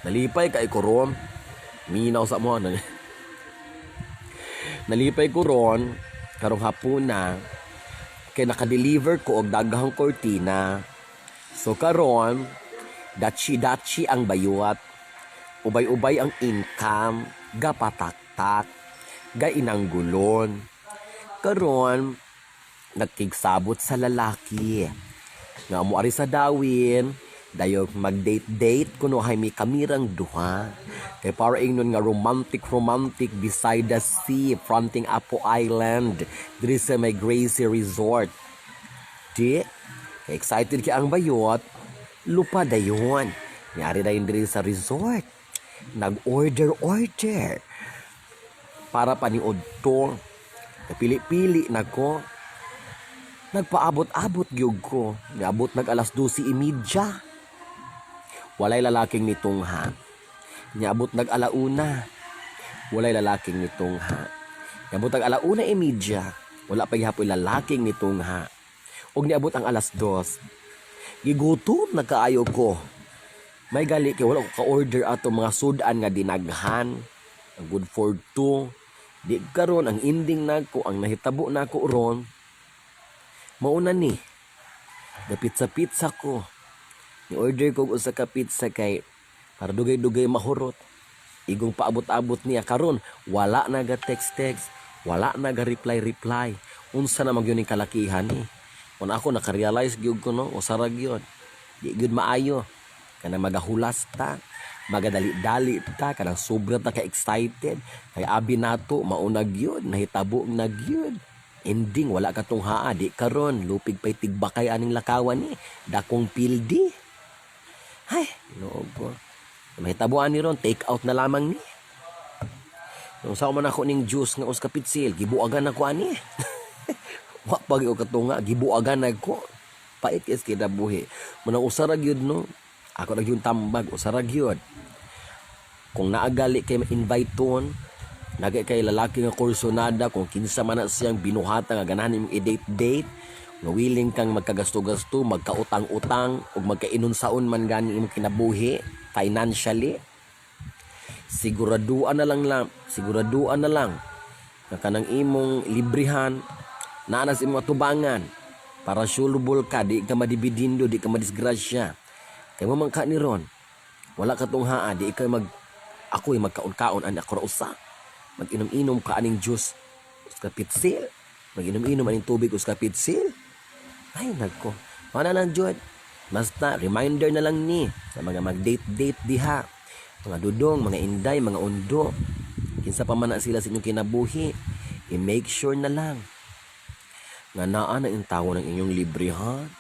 Nalipay kay ko minaw sa mo. Nalipay ko ron, karong hapon na, kay nakadeliver ko og daghang kortina. So karon, dachi-dachi ang bayuat, ubay-ubay ang income, gapatak-tak, gainanggulon. Karon, nagkigsabot sa lalaki. Nga mo ari sa dawin, dayog mag-date-date kuno hay mi kamirang duha. Kay para ingnon nga romantic beside the sea, fronting Apo Island, diri sa may Gracie Resort. Di, kay excited kay ang bayot, lupa dayon. Nyari dayon diri sa resort. Nag-order para paniod to. Napili-pili na ko. Nagpaabot-abot gyud ko. Niabot nag-alas 12:30. Walay lalaking ni tunghaa. Niabot nag-alauna. Walay lalaking ni tunghaa. Niabot nag-alauna 30. Wala pa gihapon lalaking ni tunghaa. Og niabot ang alas 2. Gigutom nagkaayo ko. May gali kay wala ko ka-order ato mga sudan nga dinaghan. Good for 2. Di karon ang ending nako, ang nahitabo nako ron. Mauna ni. Pizza ko. Ni-order ko usa ka pizza kay para dugay-dugay mahurot. Igong paabot-abot niya karon, wala na ga text, wala na ga reply. Unsa na magyun ning kalakihan ni? Kun ako naka-realize gyud ko no, usara gyud. Di gyud maayo. Kana magahulas ta, magadali-dali ta, kanang sobra ta ka excited. Kay abi nato mauna gyud, nahitabo na gyud. Ending wala ka tunghaa, di karon lupig pay tigbakay aning lakawan ni, dakong pildi. Ay, logo. Mahitabuan ni ron, take out na lamang ni. Nung sa man ako ning juice nga uska pitsil, gibuagan ako ani. Wa pag o katunga, gibuagan ako. Pait is kinabuhi. Munang usarag yun no. Ako na yung tambag, usarag yun. Kung naagali kay invite ton, nagay kay lalaki nga kursonada, kung kinsa man na siyang binuhata nga ganahan imong i-date, nga willing kang magkagasto-gasto, magkautang-utang, o magkainunsaon man gani imong kinabuhi, financially, siguraduan na lang, na kanang imong librihan, naanas imong atubangan, para sulubol ka, di ka madibidindo, di ka madisgrasya. Kaya mo man ka ni ron, wala ka tunghaa, di ka ako'y magkaon-kaon, ani ako rausa, mag-inom-inom ka aning juice, uska pitsil, mag-inom-inom aning tubig, uska pitsil. Ay, nagko. Mana lang, Jod. Basta, reminder na lang ni sa mga mag-date-date diha. Mga dudong, mga inday, mga undo. Kinsa pa man na sila sa inyong kinabuhi. I-make sure na lang nga naa na yung tao ng inyong librihan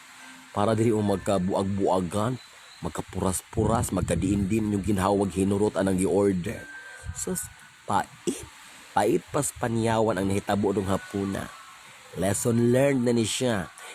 para diri o magkabuag-buagan, magkapuras-puras, magkadiindim yung ginhawag hinurot anang gi-order. So, pait pas panyawan ang nahitabo ng hapuna. Lesson learned na ni siya.